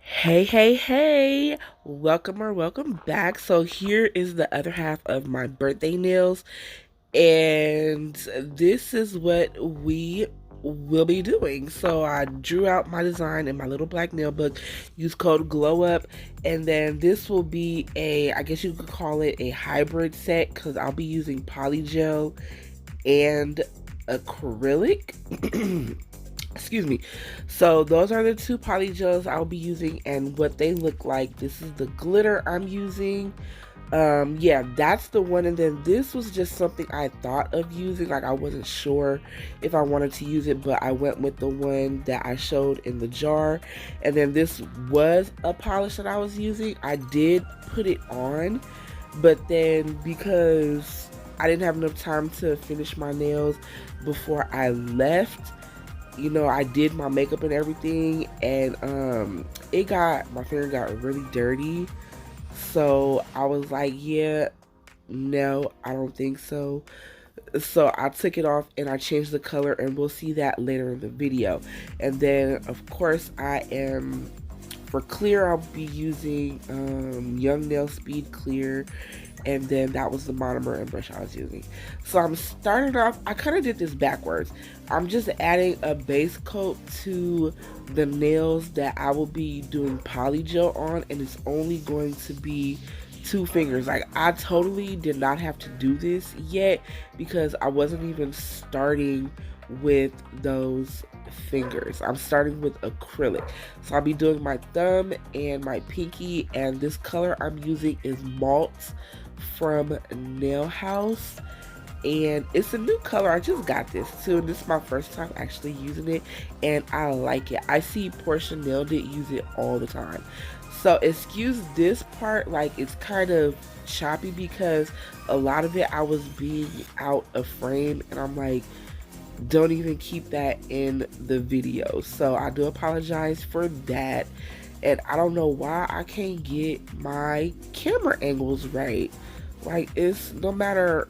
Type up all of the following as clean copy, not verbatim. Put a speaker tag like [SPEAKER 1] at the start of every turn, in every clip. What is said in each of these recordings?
[SPEAKER 1] Hey, welcome back. So here is the other half of my birthday nails, and this is what we will be doing. So I drew out my design in my little black nail book, used code glow up, and then this will be I guess you could call it a hybrid set because I'll be using polygel and acrylic. Excuse me. So those are the two polygels I'll be using and what they look like. This is the glitter I'm using. Yeah, that's the one. And then this was just something I thought of using. Like I wasn't sure if I wanted to use it, but I went with the one that I showed in the jar. And then this was a polish that I was using. I did put it on, but then because I didn't have enough time to finish my nails before I left, I did my makeup and everything, and my finger got really dirty. So I was like, yeah, no, I don't think so. So I took it off and I changed the color, and we'll see that later in the video. And then of course for clear, I'll be using Young Nail Speed Clear, and then that was the monomer and brush I was using. So I'm starting off, I kind of did this backwards. I'm just adding a base coat to the nails that I will be doing polygel on, and it's only going to be 2 fingers. Like I totally did not have to do this yet because I wasn't even starting with those fingers. I'm starting with acrylic. So I'll be doing my thumb and my pinky, and this color I'm using is Malt from Nail House, and it's a new color. I just got this too, and this is my first time actually using it, and I like it. I see Portia Nailed It use it all the time. So excuse this part, like it's kind of choppy because a lot of it I was being out of frame, and I'm like, don't even keep that in the video. So I do apologize for that. And I don't know why I can't get my camera angles right. Like it's no matter,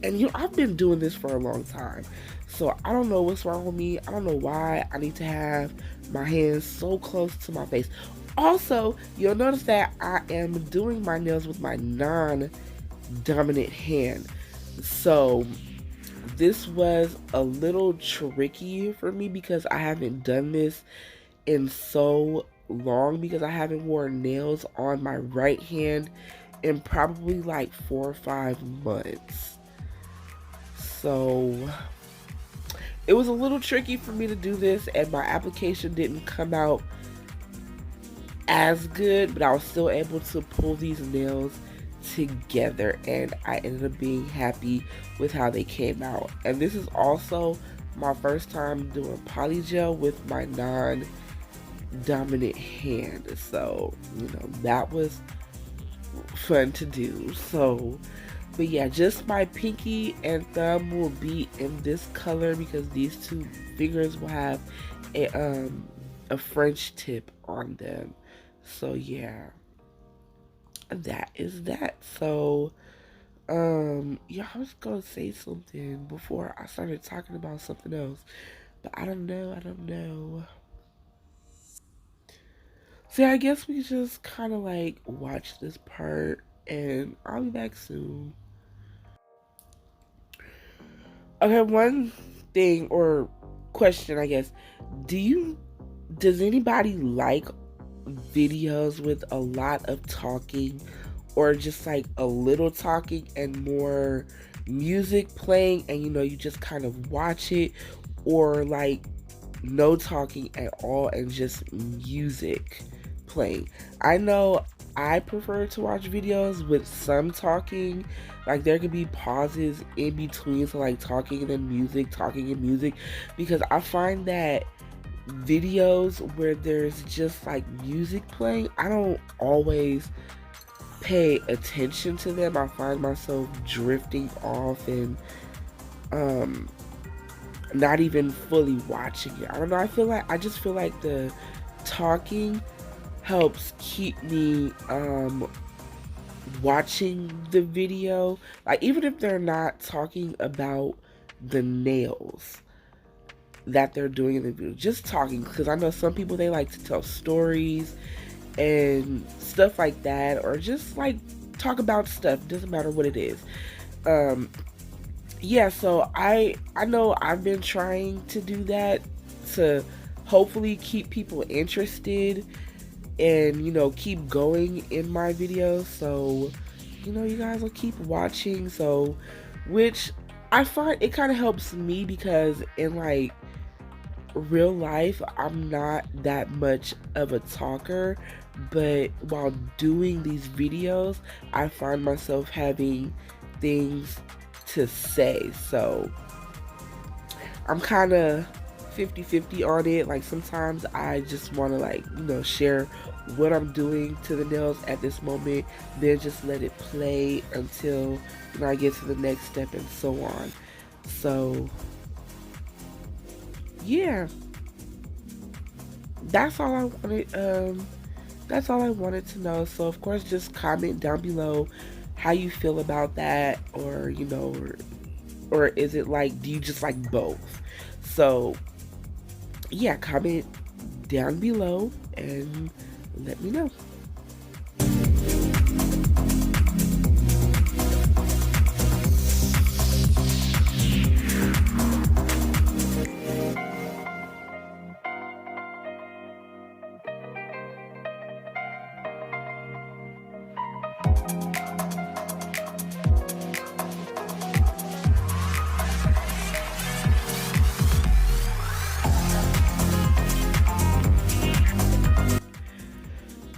[SPEAKER 1] and I've been doing this for a long time. So I don't know what's wrong with me. I don't know why I need to have my hands so close to my face. Also, you'll notice that I am doing my nails with my non-dominant hand. So this was a little tricky for me because I haven't done this in so long, because I haven't worn nails on my right hand in probably like 4 or 5 months. So it was a little tricky for me to do this, and my application didn't come out as good, but I was still able to pull these nails together, and I ended up being happy with how they came out. And this is also my first time doing polygel with my non-dominant hand, so that was fun to do. So but yeah, just my pinky and thumb will be in this color because these 2 fingers will have a French tip on them. So yeah, that is that. So yeah, I was gonna say something before I started talking about something else, but I don't know. So yeah, I guess we just kind of like watch this part, and I'll be back soon. Okay, one thing or question, I guess. Does anybody like videos with a lot of talking, or just like a little talking and more music playing, and you just kind of watch it, or like no talking at all and just music playing? I know I prefer to watch videos with some talking. Like there could be pauses in between, so like talking and then music, talking and music, because I find that videos where there's just like music playing, I don't always pay attention to them. I find myself drifting off and not even fully watching it. I don't know, I just feel like the talking helps keep me watching the video. Like even if they're not talking about the nails that they're doing in the video, just talking, because I know some people, they like to tell stories and stuff like that, or just like talk about stuff, doesn't matter what it is. um yeah, so I know I've been trying to do that to hopefully keep people interested and keep going in my videos, so you guys will keep watching. So which I find it kind of helps me, because in like real life I'm not that much of a talker, but while doing these videos I find myself having things to say. So I'm kind of 50-50 on it. Like sometimes I just want to like, share what I'm doing to the nails at this moment, then just let it play until I get to the next step and so on. So yeah, that's all I wanted. That's all I wanted to know. So of course, just comment down below how you feel about that, or or is it like, do you just like both? So yeah, comment down below and let me know.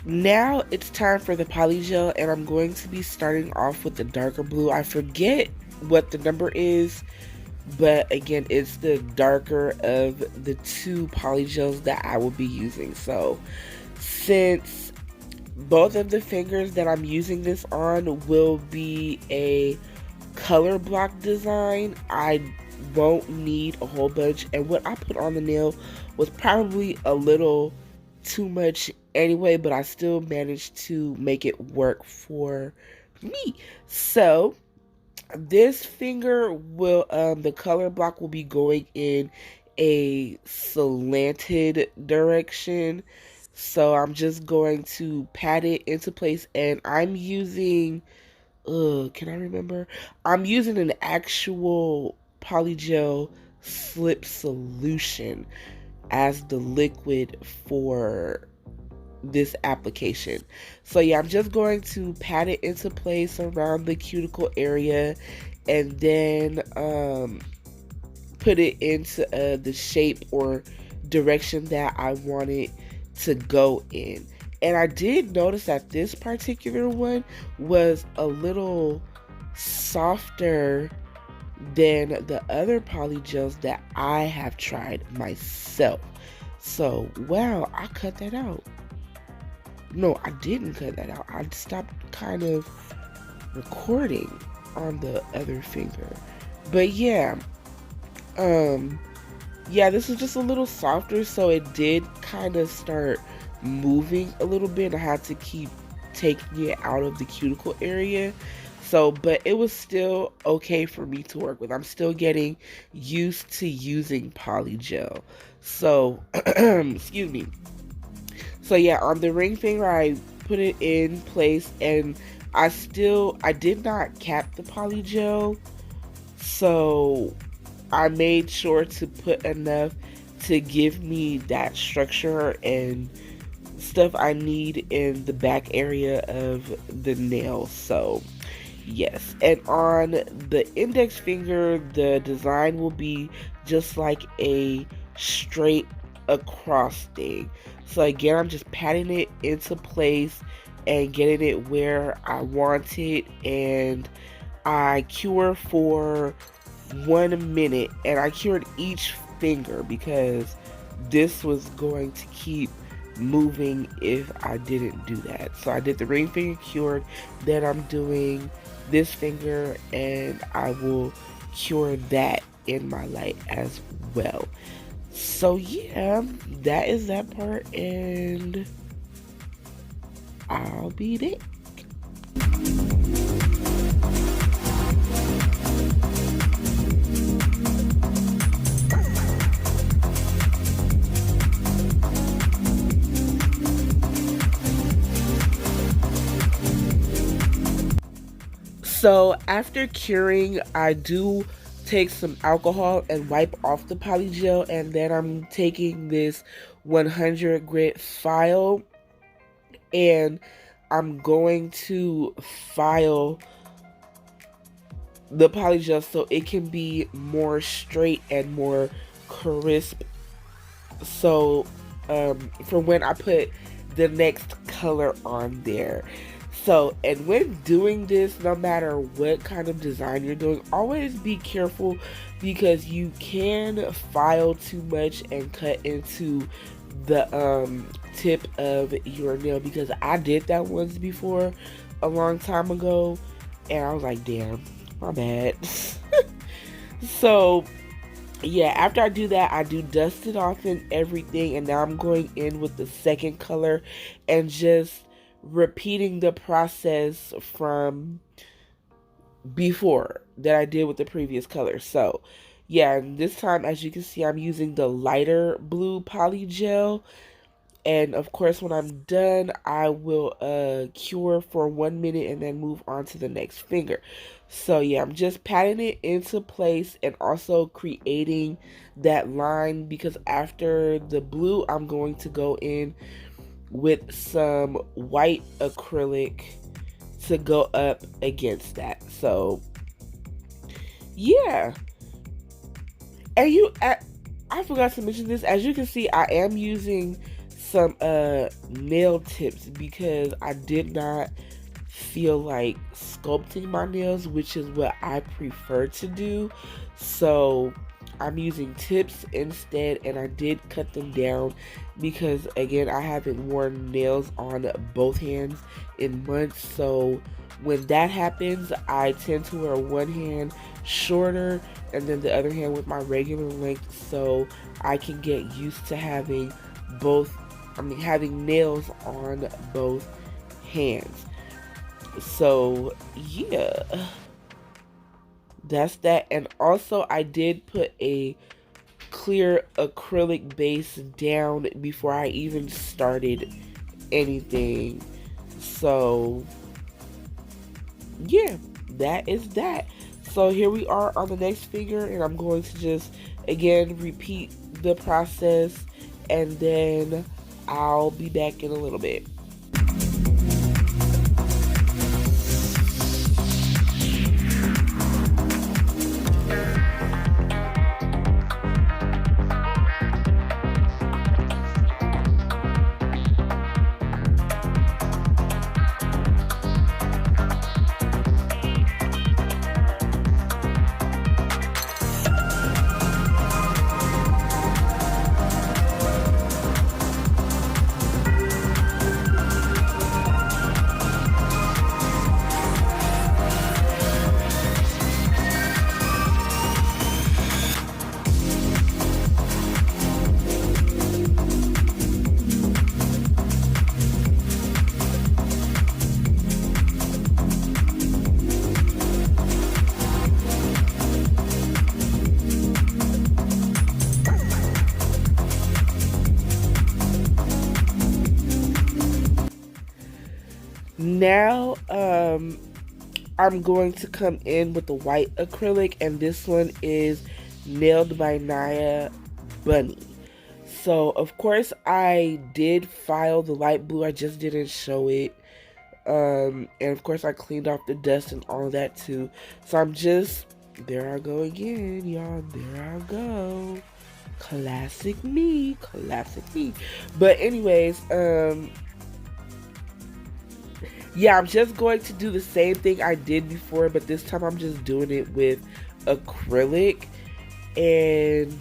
[SPEAKER 1] Now it's time for the polygel, and I'm going to be starting off with the darker blue. I forget what the number is, but again, it's the darker of the two polygels that I will be using. So since both of the fingers that I'm using this on will be a color block design, I won't need a whole bunch, and what I put on the nail was probably a little too much anyway, but I still managed to make it work for me. So this finger will the color block will be going in a slanted direction, so I'm just going to pat it into place, and I'm using can I remember? I'm using an actual polygel slip solution as the liquid for this application. So yeah, I'm just going to pat it into place around the cuticle area, and then put it into the shape or direction that I want it to go in. And I did notice that this particular one was a little softer than the other polygels that I have tried myself. So, wow, I cut that out. No, I didn't cut that out. I stopped kind of recording on the other finger. But yeah, yeah, this is just a little softer, so it did kind of start moving a little bit. I had to keep taking it out of the cuticle area. So, but it was still okay for me to work with. I'm still getting used to using polygel. So, excuse me. So yeah, on the ring finger, I put it in place, and I did not cap the polygel. So I made sure to put enough to give me that structure and stuff I need in the back area of the nail. So yes, and on the index finger, the design will be just like a straight across thing. So again, I'm just patting it into place and getting it where I want it, and I cure for 1 minute, and I cured each finger because this was going to keep moving if I didn't do that. So I did the ring finger cured, then I'm doing this finger, and I will cure that in my light as well. So yeah, that is that part, and I'll be back. So after curing, I do take some alcohol and wipe off the polygel, and then I'm taking this 100 grit file and I'm going to file the polygel so it can be more straight and more crisp. So for when I put the next color on there. So, and when doing this, no matter what kind of design you're doing, always be careful because you can file too much and cut into the tip of your nail, because I did that once before a long time ago and I was like, damn, my bad. So yeah, after I do that, I do dust it off and everything, and now I'm going in with the second color and just repeating the process from before that I did with the previous color. So yeah, and this time, as you can see, I'm using the lighter blue polygel. And of course, when I'm done, I will cure for 1 minute and then move on to the next finger. So yeah, I'm just patting it into place and also creating that line, because after the blue, I'm going to go in with some white acrylic to go up against that. So yeah, and I forgot to mention this. As you can see, I am using some nail tips because I did not feel like sculpting my nails, which is what I prefer to do. So I'm using tips instead, and I did cut them down because again, I haven't worn nails on both hands in months. So when that happens, I tend to wear one hand shorter and then the other hand with my regular length, so I can get used to having both, having nails on both hands. So yeah, that's that. And also I did put a clear acrylic base down before I even started anything. So yeah, that is that. So here we are on the next figure, and I'm going to just again repeat the process, and then I'll be back in a little bit. Now, I'm going to come in with the white acrylic, and this one is Nailed by Naya Bunny. So, of course, I did file the light blue, I just didn't show it. And of course, I cleaned off the dust and all of that too. So, I'm just, there I go again, y'all. There I go. Classic me, classic me. But, anyways, yeah, I'm just going to do the same thing I did before, but this time I'm just doing it with acrylic and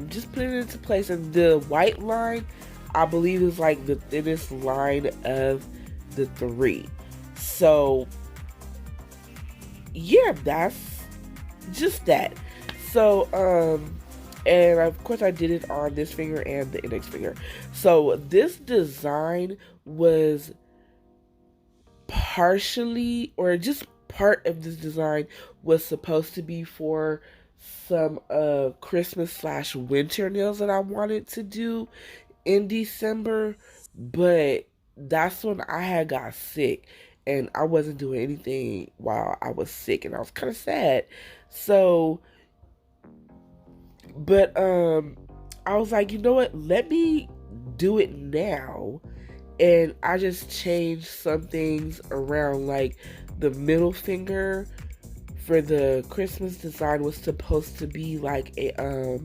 [SPEAKER 1] just putting it into place. And the white line, I believe, is like the thinnest line of the three. So yeah, that's just that. So and of course I did it on this finger and the index finger. So this design was partially, or just part of this design was supposed to be for some Christmas slash winter nails that I wanted to do in December, but that's when I had got sick, and I wasn't doing anything while I was sick, and I was kind of sad. So, but I was like, you know what? Let me do it now. And I just changed some things around, like the middle finger for the Christmas design was supposed to be like a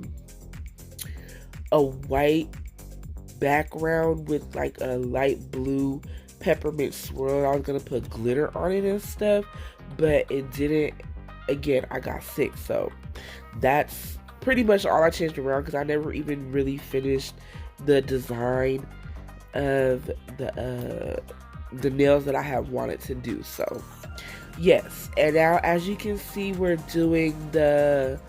[SPEAKER 1] white background with like a light blue peppermint swirl. I was gonna put glitter on it and stuff, but it didn't. Again, I got sick, so that's pretty much all I changed around because I never even really finished the design of the nails that I have wanted to do. So yes, and now as you can see, we're doing the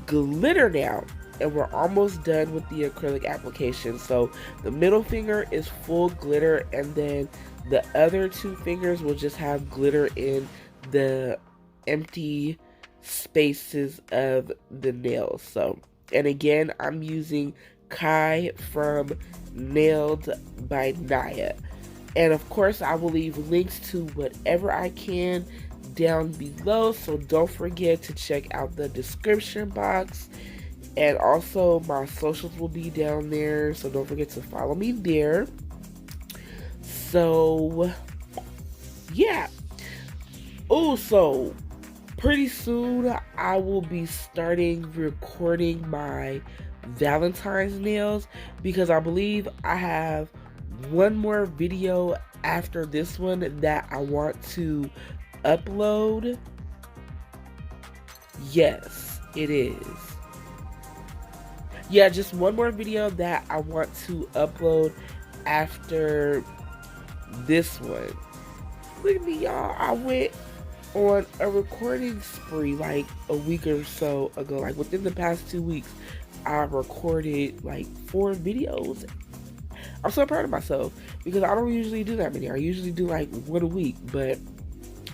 [SPEAKER 1] glitter now, and we're almost done with the acrylic application. So the middle finger is full glitter, and then the other two fingers will just have glitter in the empty spaces of the nails. So, and again, I'm using Kai from Nailed by Naya. And of course, I will leave links to whatever I can down below, so don't forget to check out the description box, and also my socials will be down there, so don't forget to follow me there. So yeah. Oh, so pretty soon I will be starting recording my Valentine's nails, because I believe I have one more video after this one that I want to upload. Yes, it is. Yeah, just one more video that I want to upload after this one. Look at me, y'all. I went on a recording spree like a week or so ago. Like within the past 2 weeks, I recorded like 4 videos. I'm so proud of myself because I don't usually do that many. I usually do like 1 a week, but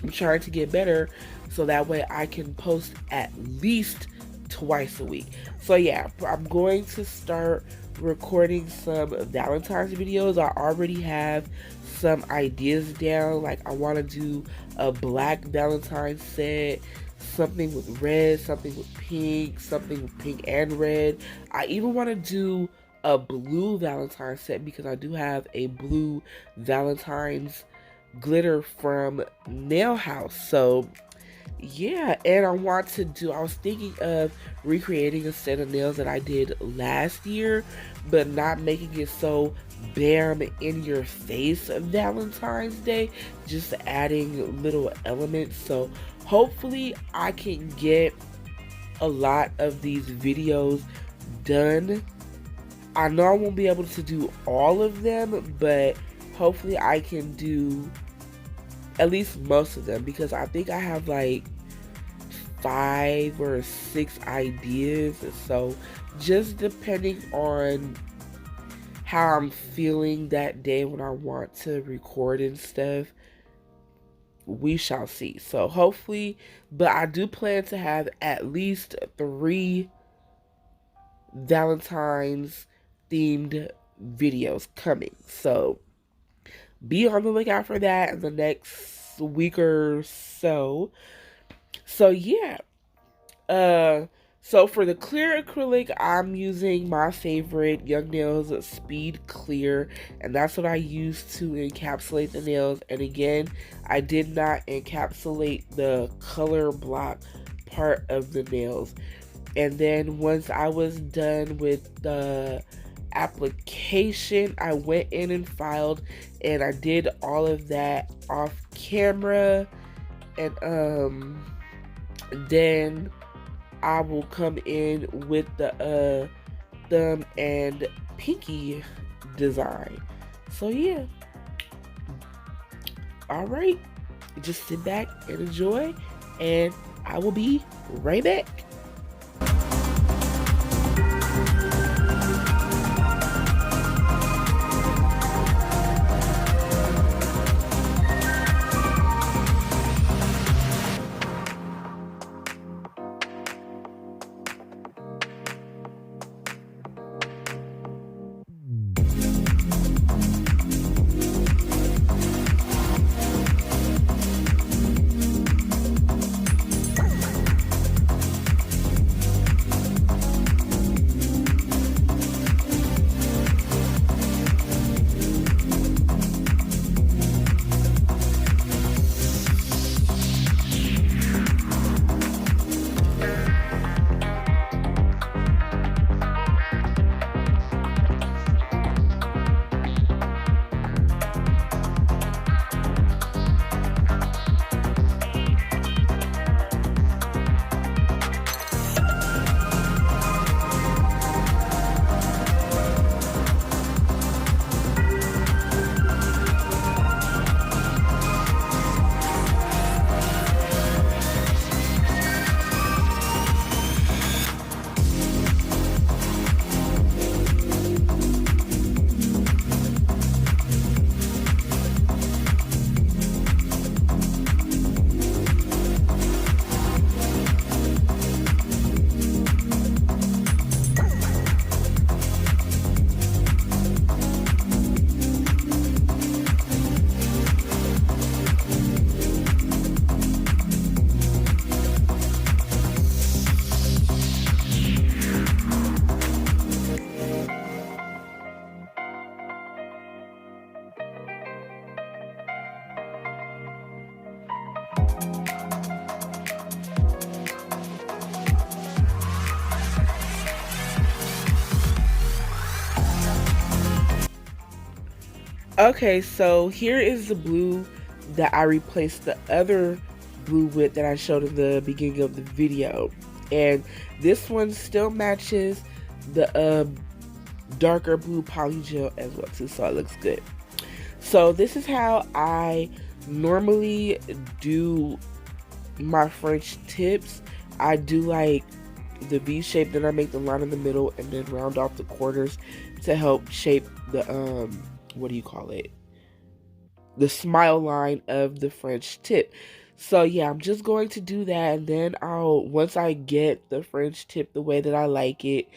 [SPEAKER 1] I'm trying to get better so that way I can post at least twice a week. So yeah, I'm going to start recording some Valentine's videos. I already have some ideas down. Like I want to do a black Valentine's set, something with red, something with pink, something with pink and red. I even want to do a blue Valentine's set because I do have a blue Valentine's glitter from Nail House. So yeah, and I was thinking of recreating a set of nails that I did last year, but not making it so bam in your face Valentine's Day, just adding little elements. So hopefully I can get a lot of these videos done. I know I won't be able to do all of them, but hopefully I can do at least most of them, because I think I have like 5 or 6 ideas. So just depending on how I'm feeling that day when I want to record and stuff, we shall see. So hopefully, but I do plan to have at least 3 Valentine's themed videos coming. So be on the lookout for that in the next week or so. So yeah. So for the clear acrylic, I'm using my favorite Young Nails Speed Clear, and that's what I use to encapsulate the nails. And again, I did not encapsulate the color block part of the nails. And then once I was done with the application, I went in and filed, and I did all of that off camera. And then I will come in with the thumb and pinky design. So yeah. Alright, just sit back and enjoy, and I will be right back. Okay, so here is the blue that I replaced the other blue with that I showed in the beginning of the video. And this one still matches the darker blue polygel as well too, so it looks good. So this is how I normally do my French tips. I do like the V shape, then I make the line in the middle and then round off the corners to help shape the what do you call it? The smile line of the French tip. So yeah, I'm just going to do that, and then once I get the French tip the way that I like it,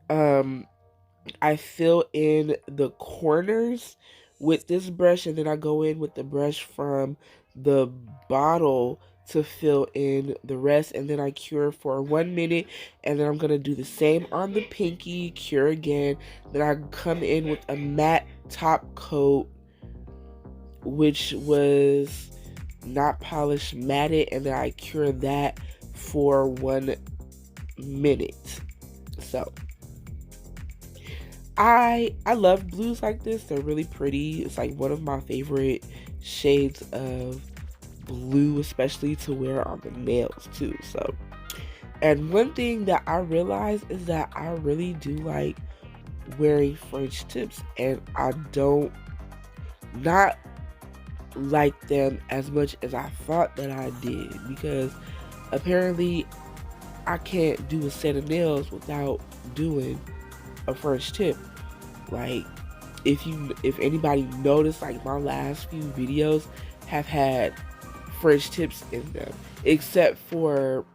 [SPEAKER 1] I fill in the corners with this brush, and then I go in with the brush from the bottle to fill in the rest, and then I cure for 1 minute, and then I'm going to do the same on the pinky, cure again, then I come in with a matte top coat, which was not polished, matted, and then I cure that for 1 minute. So I love blues like this. They're really pretty. It's like one of my favorite shades of blue, especially to wear on the nails too. So, and one thing that I realized is that I really do like wearing French tips, and I don't not like them as much as I thought that I did, because apparently I can't do a set of nails without doing a French tip. Like, if anybody noticed, like my last few videos have had French tips in them, except for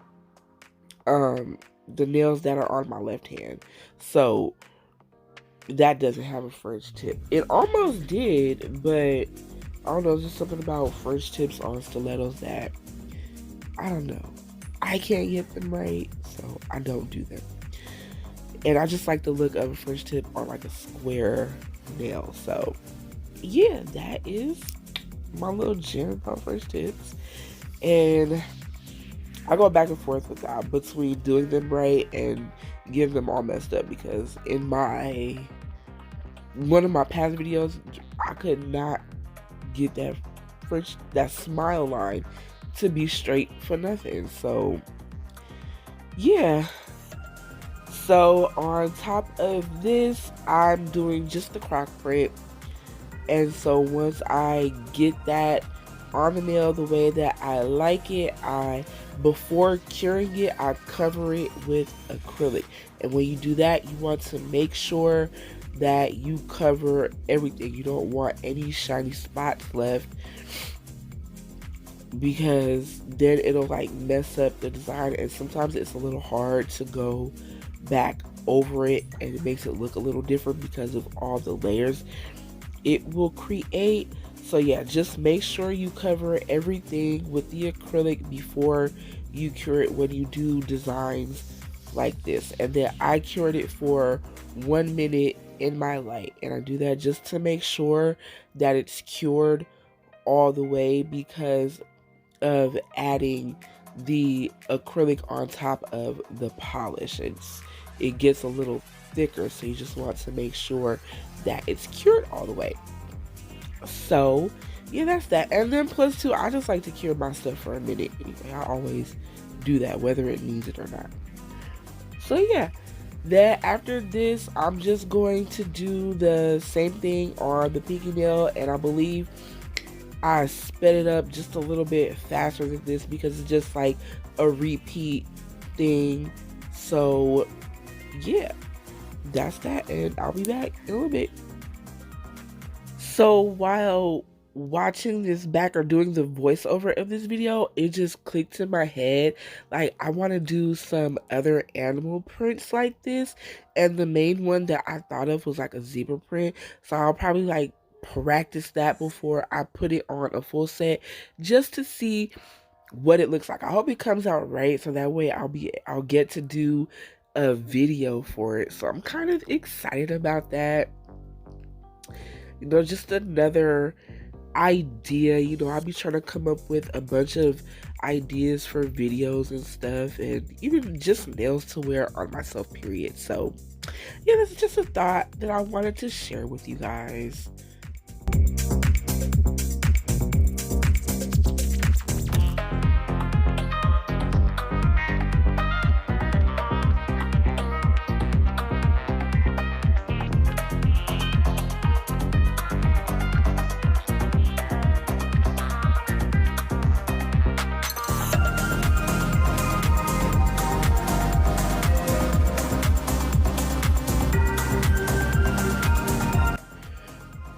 [SPEAKER 1] the nails that are on my left hand. So that doesn't have a French tip. It almost did, but I don't know, there's just something about French tips on stilettos that I don't know. I can't get them right, so I don't do them. And I just like the look of a French tip on like a square nail. So yeah, that is my little gem about French tips. And I go back and forth with that between doing them right and getting them all messed up, because in one of my past videos, I could not get that smile line to be straight for nothing. So yeah. So on top of this, I'm doing just the croc print. And so once I get that on the nail the way that I like it, before curing it, I cover it with acrylic. And when you do that, you want to make sure that you cover everything. You don't want any shiny spots left, because then it'll like mess up the design, and sometimes it's a little hard to go back over it, and it makes it look a little different because of all the layers it will create. So yeah, just make sure you cover everything with the acrylic before you cure it when you do designs like this. And then I cured it for 1 minute in my light, and I do that just to make sure that it's cured all the way, because of adding the acrylic on top of the polish. It gets a little thicker, so you just want to make sure that it's cured all the way. So yeah, that's that. And then plus two, I just like to cure my stuff for a minute anyway. I always do that, whether it needs it or not. So yeah, then after this, I'm just going to do the same thing on the pinky nail, and I believe I sped it up just a little bit faster than this because it's just like a repeat thing. So yeah, that's that, and I'll be back in a little bit. So while watching this back or doing the voiceover of this video, it just clicked in my head, like I want to do some other animal prints like this, and the main one that I thought of was like a zebra print. So I'll probably like practice that before I put it on a full set, just to see what it looks like. I hope it comes out right, so that way I'll get to do a video for it. So I'm kind of excited about that. You know, just another idea. You know, I'll be trying to come up with a bunch of ideas for videos and stuff, and even just nails to wear on myself, period. So yeah, that's just a thought that I wanted to share with you guys.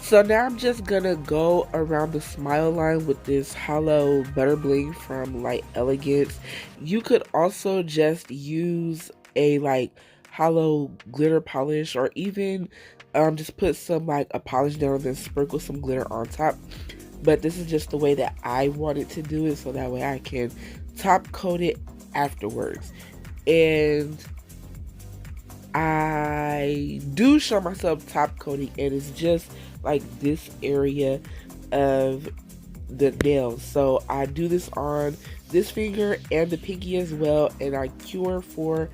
[SPEAKER 1] So now I'm just gonna go around the smile line with this hollow butter bling from Light Elegance. You could also just use a like hollow glitter polish, or even just put some like a polish down and then sprinkle some glitter on top. But this is just the way that I wanted to do it, so that way I can top coat it afterwards. And I do show myself top coating, and it's just like this area of the nails. So I do this on this finger and the pinky as well, and I cure for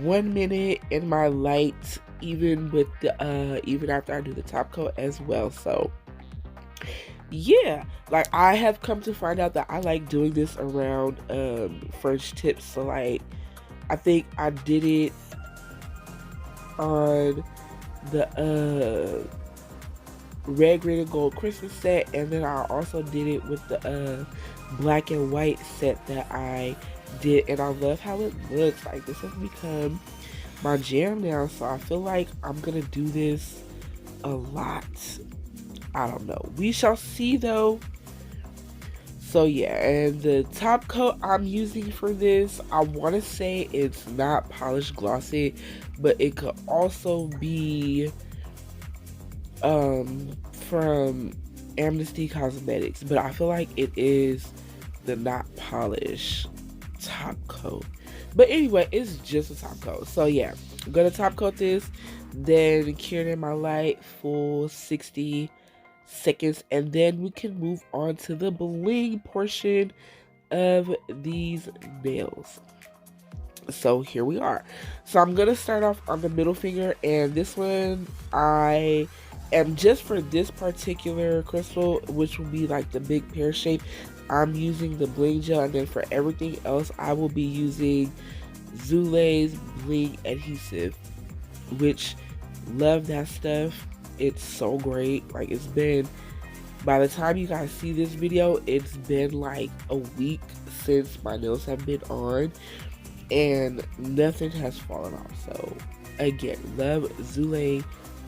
[SPEAKER 1] 1 minute in my light, even with the even after I do the top coat as well. So yeah, like I have come to find out that I like doing this around French tips. So like I think I did it on the red, green, and gold Christmas set, and then I also did it with the black and white set that I did, and I love how it looks. Like this has become my jam now, so I feel like I'm gonna do this a lot. I don't know, we shall see though. So yeah, and the top coat I'm using for this, I want to say it's not polished glossy, but it could also be from Amnesty Cosmetics, but I feel like it is the not polished top coat. But anyway, it's just a top coat. So yeah, I'm gonna top coat this, then cure it in my light full 60 seconds, and then we can move on to the bling portion of these nails. So here we are. So I'm gonna start off on the middle finger, and this one I am just for this particular crystal, which will be like the big pear shape, I'm using the bling gel, and then for everything else I will be using Zoolai's bling adhesive, which love that stuff. It's so great. Like it's been, by the time you guys see this video, it's been like a week since my nails have been on and nothing has fallen off. So again, love Zoolai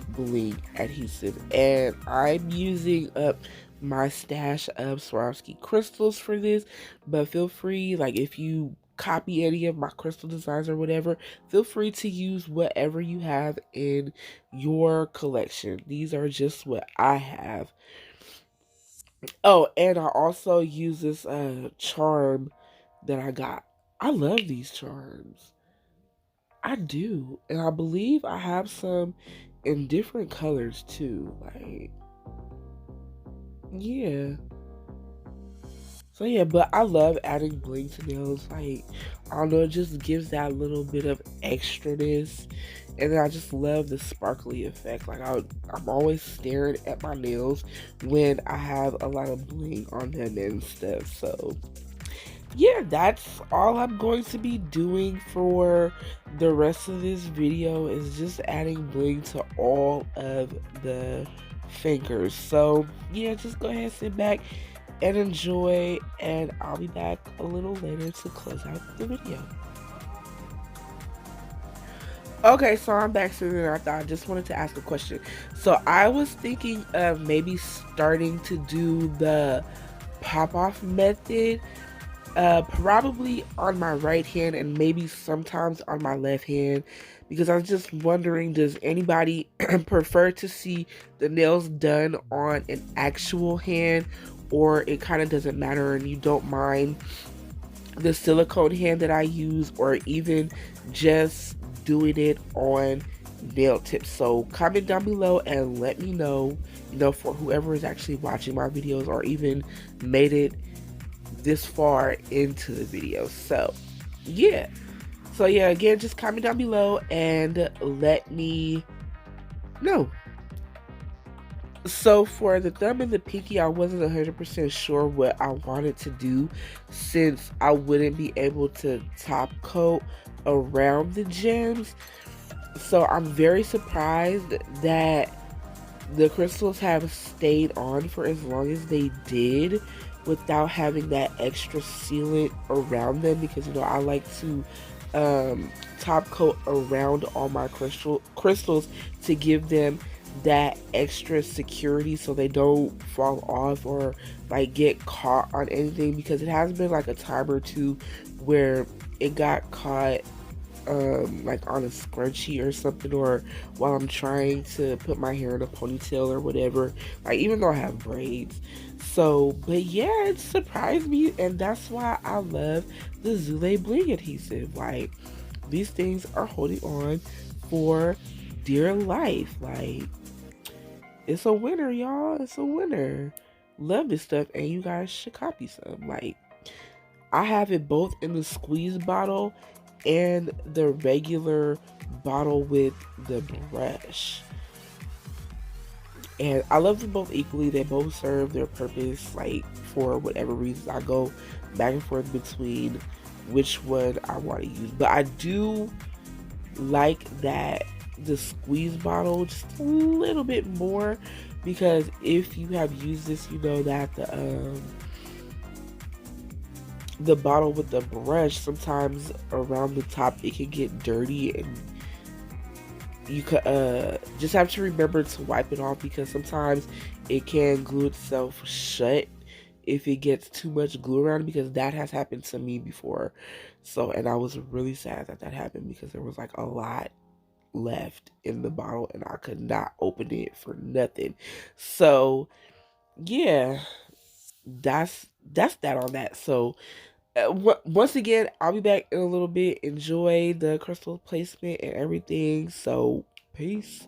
[SPEAKER 1] bling adhesive, and I'm using up my stash of Swarovski crystals for this, but feel free, like if you copy any of my crystal designs or whatever, feel free to use whatever you have in your collection. These are just what I have. Oh, and I also use this charm that I got. I love these charms. I do. And I believe I have some in different colors too. Like, yeah. So yeah, but I love adding bling to nails. Like, I don't know, it just gives that little bit of extraness. And then I just love the sparkly effect. Like, I'm always staring at my nails when I have a lot of bling on them and stuff. So yeah, that's all I'm going to be doing for the rest of this video, is just adding bling to all of the fingers. So yeah, just go ahead and sit back and enjoy, and I'll be back a little later to close out the video. Okay, so I'm back sitting there. I just wanted to ask a question. So I was thinking of maybe starting to do the pop-off method, probably on my right hand and maybe sometimes on my left hand, because I was just wondering, does anybody prefer to see the nails done on an actual hand, or it kind of doesn't matter and you don't mind the silicone hand that I use, or even just doing it on nail tips? So comment down below and let me know, for whoever is actually watching my videos or even made it this far into the video. So yeah, again, just comment down below and let me know. So for the thumb and the pinky, I wasn't 100% sure what I wanted to do since I wouldn't be able to top coat around the gems. So I'm very surprised that the crystals have stayed on for as long as they did without having that extra sealant around them, because I like to top coat around all my crystals to give them that extra security so they don't fall off or like get caught on anything, because it has been like a time or two where it got caught like on a scrunchie or something, or while I'm trying to put my hair in a ponytail or whatever, like even though I have braids. So but yeah, it surprised me, and that's why I love the Zule Bling adhesive. Like, these things are holding on for dear life. Like, it's a winner, y'all. It's a winner. Love this stuff, and you guys should copy some. Like, I have it both in the squeeze bottle and the regular bottle with the brush. And I love them both equally. They both serve their purpose, like, for whatever reasons. I go back and forth between which one I want to use. But I do like that the squeeze bottle just a little bit more, because if you have used this, you know that the bottle with the brush, sometimes around the top it can get dirty, and you could just have to remember to wipe it off, because sometimes it can glue itself shut if it gets too much glue around, because that has happened to me before. So, and I was really sad that that happened, because there was like a lot left in the bottle and I could not open it for nothing. So yeah, that's that on that. So once again, I'll be back in a little bit. Enjoy the crystal placement and everything. So peace.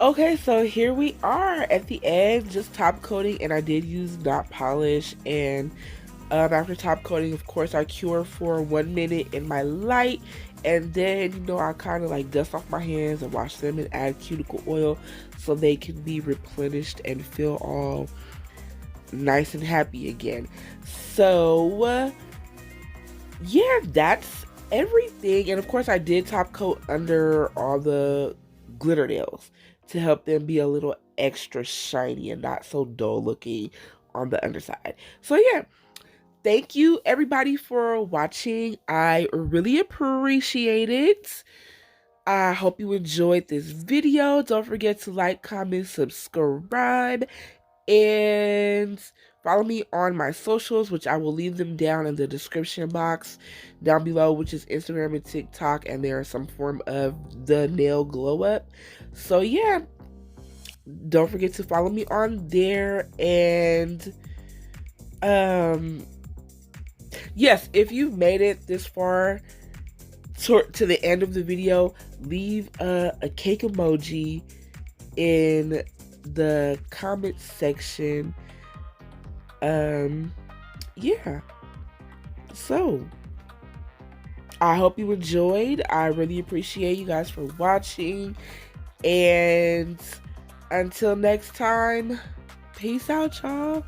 [SPEAKER 1] Okay, so here we are at the end, just top coating, and I did use dot polish. And after top coating, of course, I cure for 1 minute in my light, and then I kind of like dust off my hands and wash them and add cuticle oil so they can be replenished and feel all nice and happy again. So yeah, that's everything. And of course, I did top coat under all the glitter nails to help them be a little extra shiny and not so dull looking on the underside. So yeah, thank you everybody for watching. I really appreciate it. I hope you enjoyed this video. Don't forget to like, comment, subscribe, and follow me on my socials, which I will leave them down in the description box down below, which is Instagram and TikTok, and there is some form of the nail glow up. So yeah, don't forget to follow me on there. And yes, if you've made it this far to the end of the video, leave a cake emoji in the comment section. Yeah, so I hope you enjoyed. I really appreciate you guys for watching, and until next time, peace out, y'all.